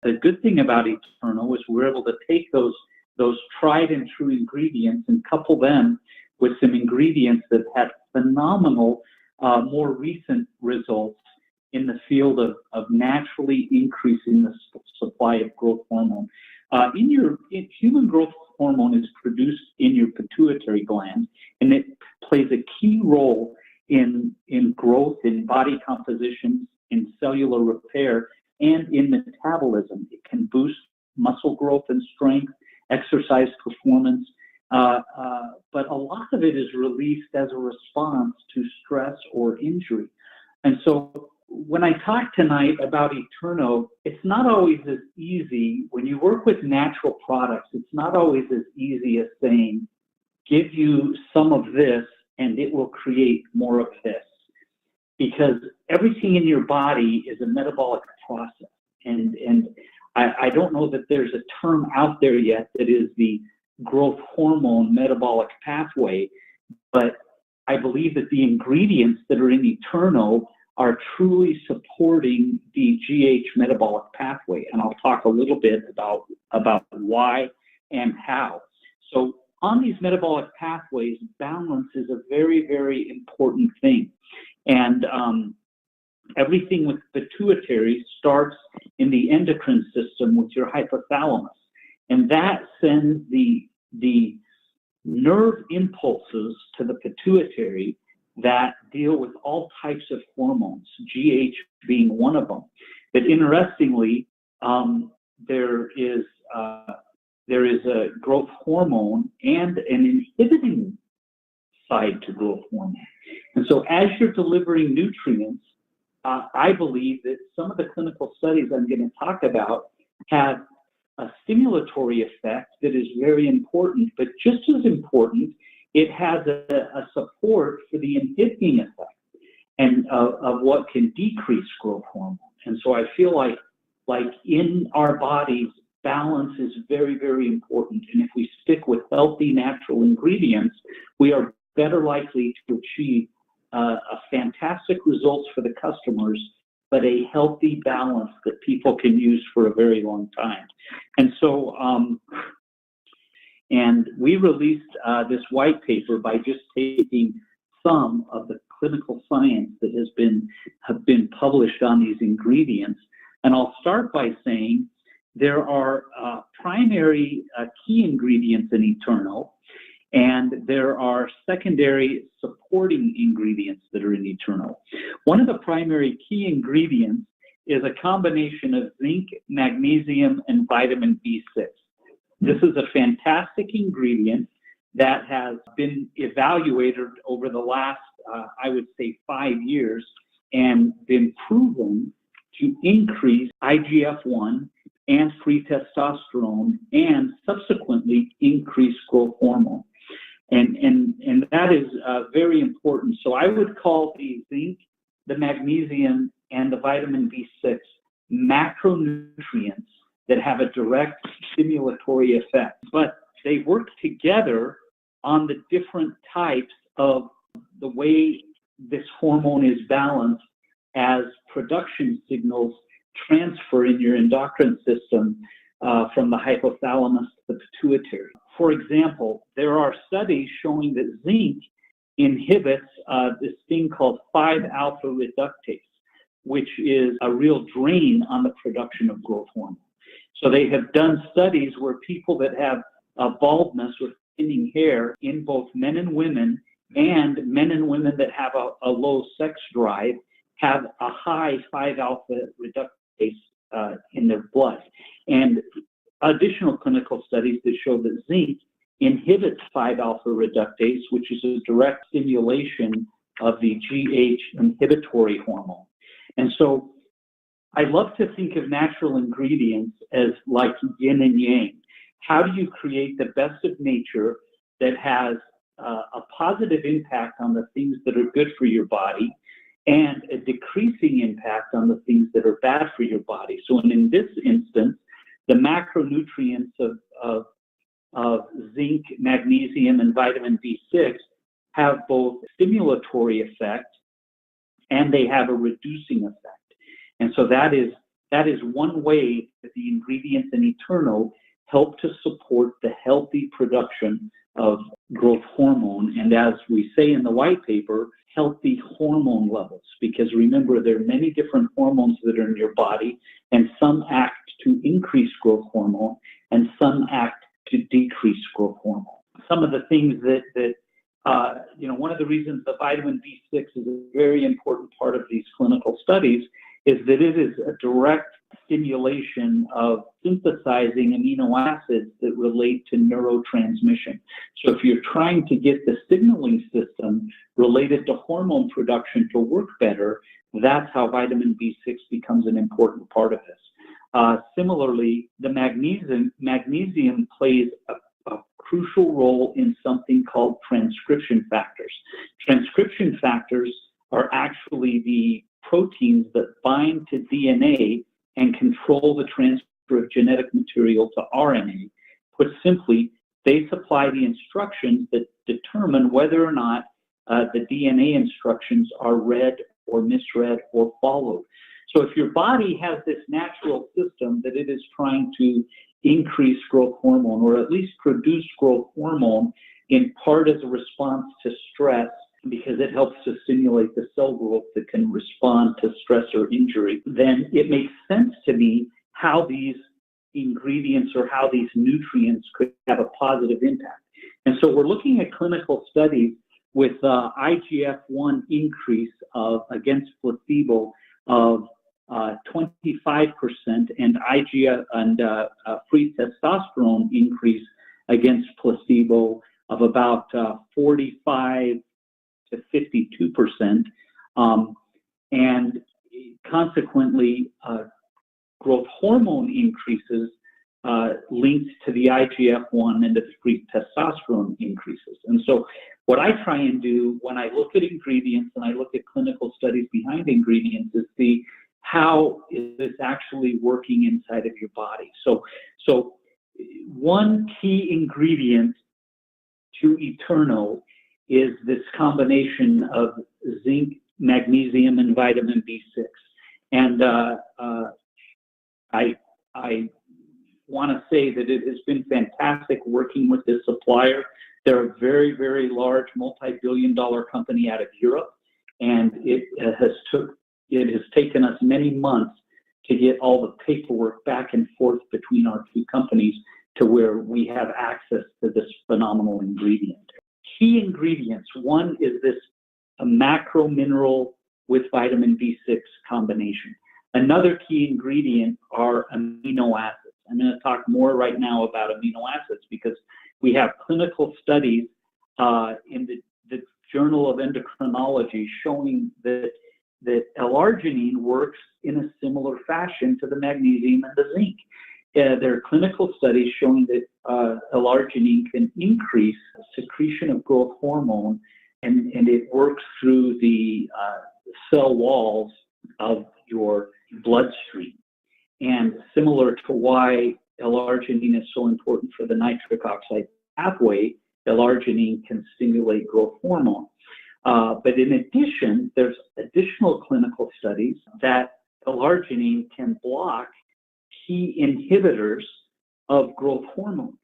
the good thing about Eterno is we're able to take those tried and true ingredients and couple them with some ingredients that have phenomenal, more recent results in the field of naturally increasing the supply of growth hormone. Human growth hormone is produced in your pituitary gland, and it plays a key role in growth, in body composition, in cellular repair, and in metabolism. It can boost muscle growth and strength, exercise performance, but a lot of it is released as a response to stress or injury. And so when I talk tonight about Eterno, it's not always as easy. When you work with natural products, it's not always as easy as saying, give you some of this and it will create more of this. Because everything in your body is a metabolic process. And I don't know that there's a term out there yet that is the growth hormone metabolic pathway, but I believe that the ingredients that are in Eterno are truly supporting the GH metabolic pathway. And I'll talk a little bit about why and how. So on these metabolic pathways, balance is a very, very important thing. And everything with pituitary starts in the endocrine system with your hypothalamus. And that sends the nerve impulses to the pituitary that deal with all types of hormones, GH being one of them. But interestingly, there is a growth hormone and an inhibiting side to growth hormone. And so as you're delivering nutrients, I believe that some of the clinical studies I'm going to talk about have a stimulatory effect that is very important, but just as important, it has a support for the inhibiting effect and of what can decrease growth hormone. And so I feel like in our bodies, balance is very, very important. And if we stick with healthy natural ingredients, we are better likely to achieve fantastic results for the customers, but a healthy balance that people can use for a very long time. And so, and we released this white paper by just taking some of the clinical science that have been published on these ingredients. And I'll start by saying there are primary key ingredients in Eterno, and there are secondary supporting ingredients that are in Eterno. One of the primary key ingredients is a combination of zinc, magnesium, and vitamin B6. This is a fantastic ingredient that has been evaluated over the last, I would say, 5 years and been proven to increase IGF-1 and free testosterone and subsequently increase growth hormone. And that is very important. So I would call the zinc, the magnesium, and the vitamin B6 macronutrients that have a direct stimulatory effect. But they work together on the different types of the way this hormone is balanced as production signals transfer in your endocrine system from the hypothalamus to the pituitary. For example, there are studies showing that zinc inhibits this thing called 5-alpha reductase, which is a real drain on the production of growth hormone. So they have done studies where people that have baldness or thinning hair in both men and women that have a low sex drive have a high 5-alpha reductase in their blood. And additional clinical studies that show that zinc inhibits 5-alpha reductase, which is a direct stimulation of the GH inhibitory hormone. And so I love to think of natural ingredients as like yin and yang. How do you create the best of nature that has a positive impact on the things that are good for your body and a decreasing impact on the things that are bad for your body? So in this instance, the macronutrients of zinc, magnesium, and vitamin B6 have both stimulatory effect and they have a reducing effect. And so that is that is one way that the ingredients in Eterno help to support the healthy production of growth hormone, and as we say in the white paper, healthy hormone levels, because remember, there are many different hormones that are in your body, and some act to increase growth hormone, and some act to decrease growth hormone. Some of the things that one of the reasons the vitamin B6 is a very important part of these clinical studies is that it is a direct stimulation of synthesizing amino acids that relate to neurotransmission. So if you're trying to get the signaling system related to hormone production to work better, that's how vitamin B6 becomes an important part of this. Similarly, the magnesium plays a crucial role in something called transcription factors. Transcription factors are actually the proteins that bind to DNA and control the transfer of genetic material to RNA. Put simply, they supply the instructions that determine whether or not the DNA instructions are read or misread or followed. So if your body has this natural system that it is trying to increase growth hormone, or at least produce growth hormone in part as a response to stress, because it helps to stimulate the cell growth that can respond to stress or injury, then it makes sense to me how these ingredients or how these nutrients could have a positive impact. And so we're looking at clinical studies with IGF-1 increase against placebo of 25% and free testosterone increase against placebo of about 45 to 52%, and consequently growth hormone increases linked to the IGF-1 and the free testosterone increases. And so what I try and do when I look at ingredients and I look at clinical studies behind ingredients is see how is this actually working inside of your body. So one key ingredient to Eterno is this combination of zinc, magnesium, and vitamin B6. And I want to say that it has been fantastic working with this supplier. They're a very, very large multi-billion-dollar company out of Europe, and it has taken us many months to get all the paperwork back and forth between our two companies to where we have access to this phenomenal ingredient. Key ingredients, one is this macro mineral with vitamin B6 combination. Another key ingredient are amino acids. I'm going to talk more right now about amino acids because we have clinical studies in the Journal of Endocrinology showing that L-arginine works in a similar fashion to the magnesium and the zinc. There are clinical studies showing that L-arginine can increase secretion of growth hormone, and it works through the cell walls of your bloodstream. And similar to why L-arginine is so important for the nitric oxide pathway, L-arginine can stimulate growth hormone. But in addition, there's additional clinical studies that L-arginine can block key inhibitors of growth hormone,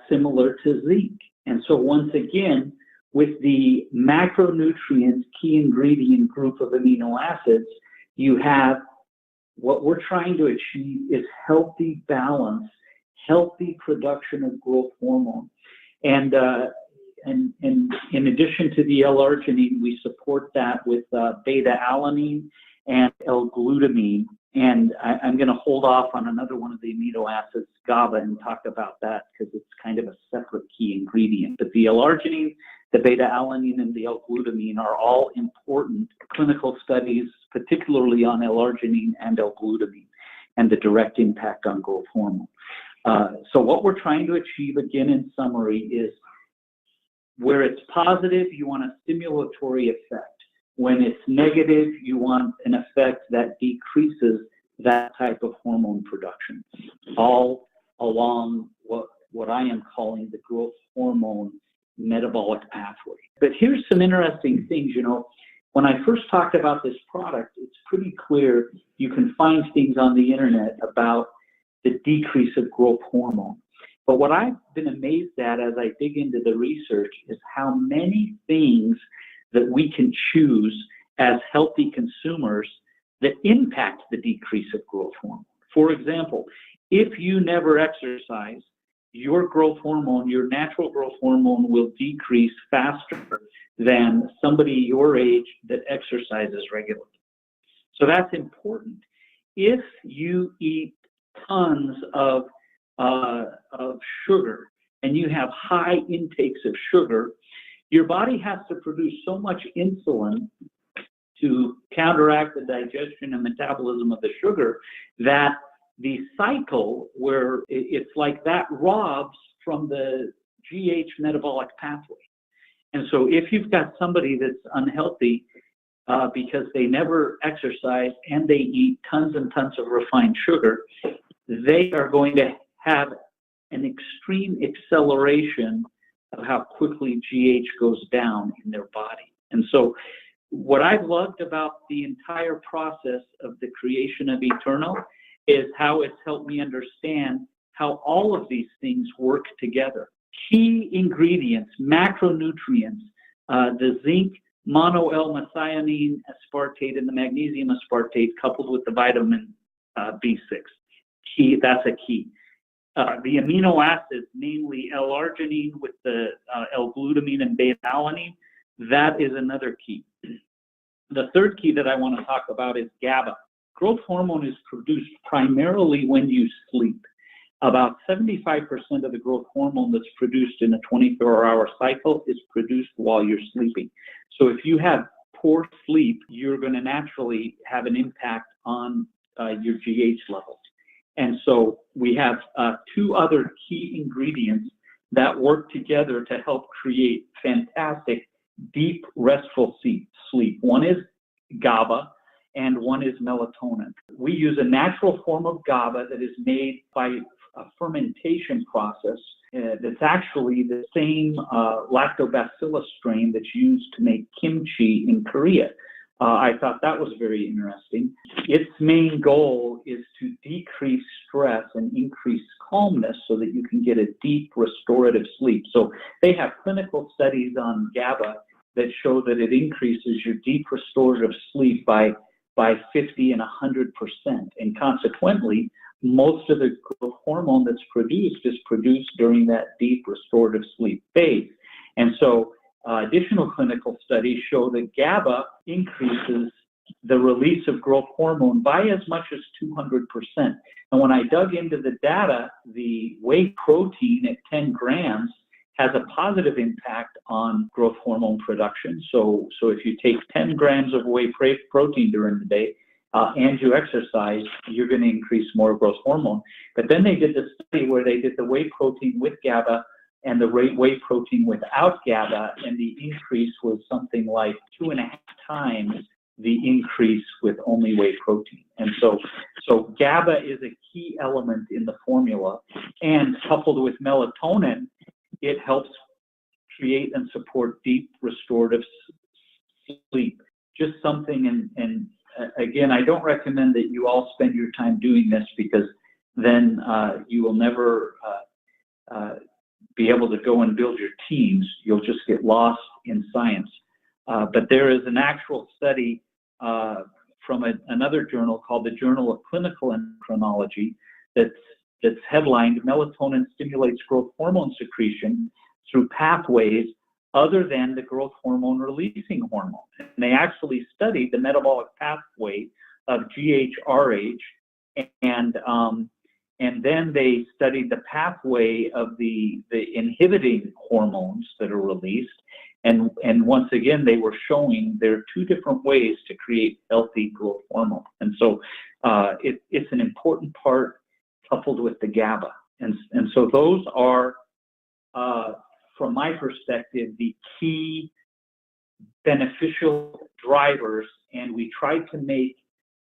similar to zinc. And so once again, with the macronutrient key ingredient group of amino acids, you have what we're trying to achieve is healthy balance, healthy production of growth hormone. And in addition to the L-arginine, we support that with beta-alanine and L-glutamine. And I'm going to hold off on another one of the amino acids, GABA, and talk about that because it's kind of a separate key ingredient. But the L-arginine, the beta-alanine, and the L-glutamine are all important clinical studies, particularly on L-arginine and L-glutamine and the direct impact on growth hormone. So what we're trying to achieve, again, in summary, is where it's positive, you want a stimulatory effect. When it's negative, you want an effect that decreases that type of hormone production, all along what I am calling the growth hormone metabolic pathway. But here's some interesting things, when I first talked about this product, it's pretty clear you can find things on the internet about the decrease of growth hormone. But what I've been amazed at as I dig into the research is how many things that we can choose as healthy consumers that impact the decrease of growth hormone. For example, if you never exercise, your growth hormone, your natural growth hormone, will decrease faster than somebody your age that exercises regularly. So that's important. If you eat tons of sugar and you have high intakes of sugar, your body has to produce so much insulin to counteract the digestion and metabolism of the sugar that the cycle where it's like that robs from the GH metabolic pathway. And so if you've got somebody that's unhealthy because they never exercise and they eat tons and tons of refined sugar, they are going to have an extreme acceleration of how quickly GH goes down in their body. And so what I've loved about the entire process of the creation of Eterno is how it's helped me understand how all of these things work together. Key ingredients, macronutrients, the zinc, mono-L-methionine aspartate, and the magnesium aspartate coupled with the vitamin B6. That's a key. The amino acids, namely L-arginine with the L-glutamine and beta-alanine, that is another key. The third key that I want to talk about is GABA. Growth hormone is produced primarily when you sleep. About 75% of the growth hormone that's produced in a 24-hour cycle is produced while you're sleeping. So if you have poor sleep, you're going to naturally have an impact on your GH levels. And so we have two other key ingredients that work together to help create fantastic, deep, restful sleep. One is GABA and one is melatonin. We use a natural form of GABA that is made by a fermentation process that's actually the same lactobacillus strain that's used to make kimchi in Korea. I thought that was very interesting. Its main goal is to decrease stress and increase calmness so that you can get a deep restorative sleep. So they have clinical studies on GABA that show that it increases your deep restorative sleep by 50 and 100%. And consequently, most of the growth hormone that's produced is produced during that deep restorative sleep phase. And so additional clinical studies show that GABA increases the release of growth hormone by as much as 200%. And when I dug into the data, the whey protein at 10 grams has a positive impact on growth hormone production. So if you take 10 grams of whey protein during the day and you exercise, you're going to increase more growth hormone. But then they did the study where they did the whey protein with GABA and the whey protein without GABA, and the increase was something like 2.5 times the increase with only whey protein. And so GABA is a key element in the formula, and coupled with melatonin, it helps create and support deep restorative sleep. Just something, and again, I don't recommend that you all spend your time doing this because then you will never be able to go and build your teams. You'll just get lost in science. But there is an actual study from another journal called the Journal of Clinical Endocrinology that's headlined, "Melatonin stimulates growth hormone secretion through pathways other than the growth hormone releasing hormone." And they actually studied the metabolic pathway of GHRH, and then they studied the pathway of the inhibiting hormones that are released. And once again, they were showing there are two different ways to create healthy growth hormone. And so it's an important part coupled with the GABA. And so those are, from my perspective, the key beneficial drivers. And we tried to make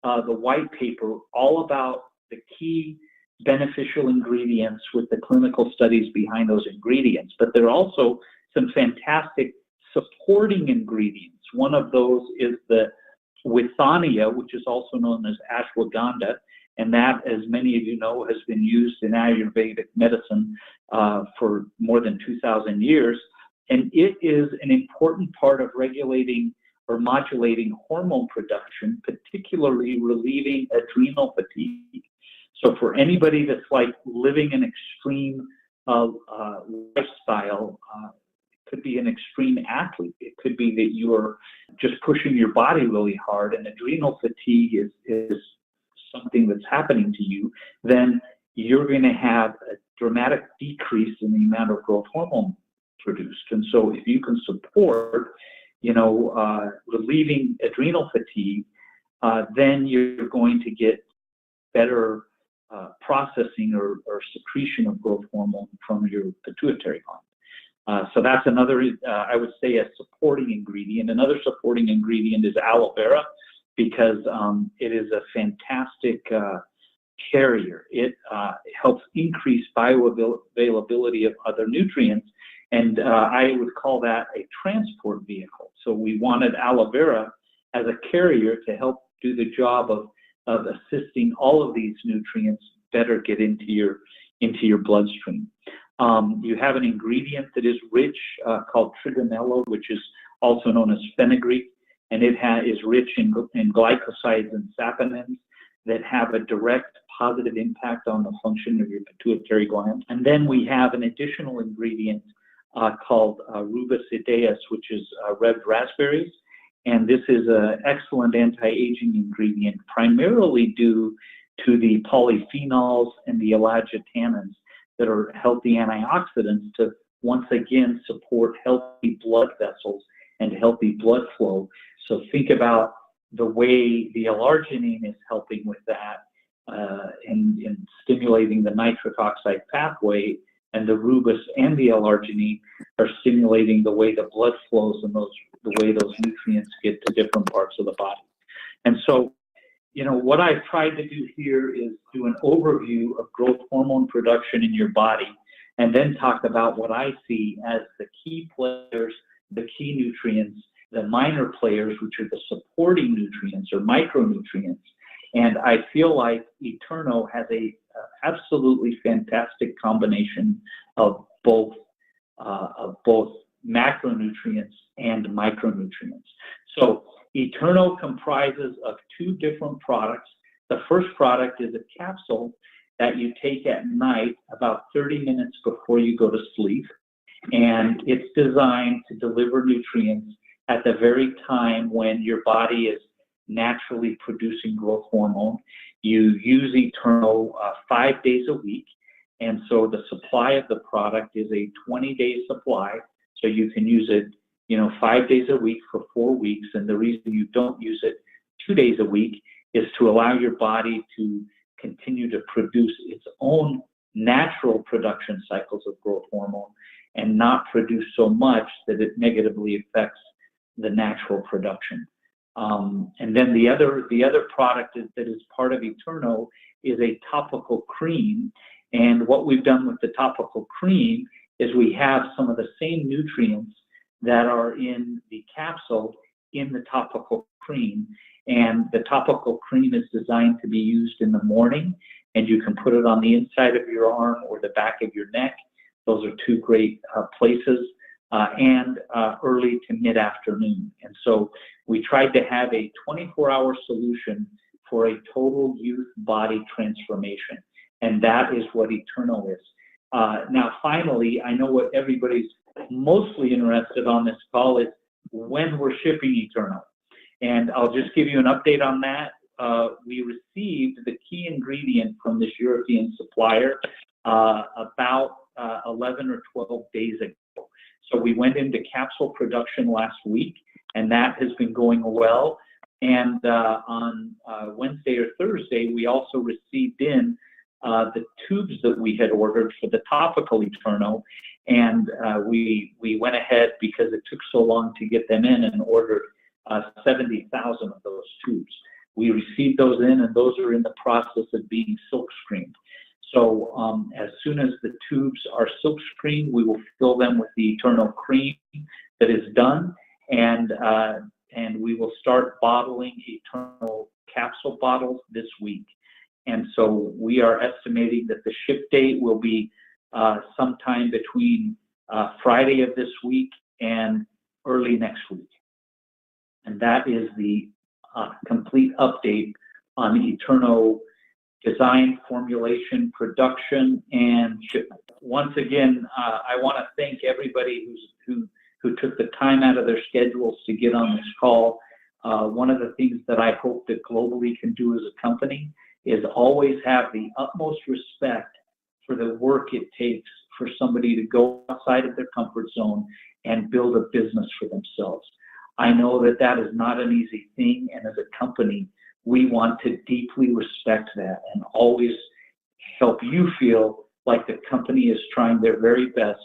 the white paper all about the key beneficial ingredients with the clinical studies behind those ingredients. But there are also some fantastic supporting ingredients. One of those is the withania, which is also known as ashwagandha, and that, as many of you know, has been used in Ayurvedic medicine for more than 2,000 years. And it is an important part of regulating or modulating hormone production, particularly relieving adrenal fatigue. So for anybody that's like living an extreme lifestyle, it could be an extreme athlete. It could be that you're just pushing your body really hard and adrenal fatigue is something that's happening to you, then you're going to have a dramatic decrease in the amount of growth hormone produced. And so if you can support, relieving adrenal fatigue, then you're going to get better processing or secretion of growth hormone from your pituitary gland. So that's another, I would say, a supporting ingredient. Another supporting ingredient is aloe vera, because it is a fantastic carrier. It helps increase bioavailability of other nutrients, and I would call that a transport vehicle. So we wanted aloe vera as a carrier to help do the job of assisting all of these nutrients better get into your bloodstream. You have an ingredient that is rich called trigonello, which is also known as fenugreek, and it is rich in glycosides and saponins that have a direct positive impact on the function of your pituitary gland. And then we have an additional ingredient called rubus idaeus, which is red raspberries. And this is an excellent anti-aging ingredient, primarily due to the polyphenols and the elagitannins that are healthy antioxidants to once again support healthy blood vessels and healthy blood flow. So think about the way the L-arginine is helping with that in stimulating the nitric oxide pathway, and the rubus and the L-arginine are stimulating the way the blood flows and the way those nutrients get to different parts of the body. And so, what I've tried to do here is do an overview of growth hormone production in your body, and then talk about what I see as the key players, the key nutrients, the minor players, which are the supporting nutrients or micronutrients. And I feel like Eterno has a absolutely fantastic combination of both macronutrients and micronutrients. So Eterno comprises of two different products. The first product is a capsule that you take at night about 30 minutes before you go to sleep. And it's designed to deliver nutrients at the very time when your body is naturally producing growth hormone. You use Eterno 5 days a week. And so the supply of the product is a 20-day supply. So you can use it, 5 days a week for 4 weeks. And the reason you don't use it 2 days a week is to allow your body to continue to produce its own natural production cycles of growth hormone and not produce so much that it negatively affects the natural production. And then the other product that is part of Eterno is a topical cream. And what we've done with the topical cream is we have some of the same nutrients that are in the capsule in the topical cream. And the topical cream is designed to be used in the morning, and you can put it on the inside of your arm or the back of your neck. Those are two great places. And early to mid-afternoon. And so we tried to have a 24-hour solution for a total youth body transformation. And that is what Eterno is. Now, finally, I know what everybody's mostly interested on this call is when we're shipping Eterno. And I'll just give you an update on that. We received the key ingredient from this European supplier about 11 or 12 days ago. So we went into capsule production last week, and that has been going well. And on Wednesday or Thursday, we also received in the tubes that we had ordered for the topical Eterno. And we went ahead, because it took so long to get them in, and ordered 70,000 of those tubes. We received those in, and those are in the process of being silk screened. So as soon as the tubes are silk screened, we will fill them with the Eterno cream. that is done, and we will start bottling Eterno capsule bottles this week. And so we are estimating that the ship date will be sometime between Friday of this week and early next week. And that is the complete update on Eterno design, formulation, production, and shipment. Once again, I want to thank everybody who took the time out of their schedules to get on this call. One of the things that I hope that Globally can do as a company is always have the utmost respect for the work it takes for somebody to go outside of their comfort zone and build a business for themselves. I know that that is not an easy thing, and as a company, we want to deeply respect that and always help you feel like the company is trying their very best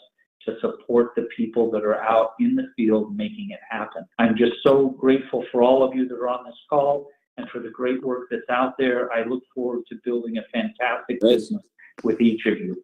to support the people that are out in the field making it happen. I'm just so grateful for all of you that are on this call and for the great work that's out there. I look forward to building a fantastic business with each of you.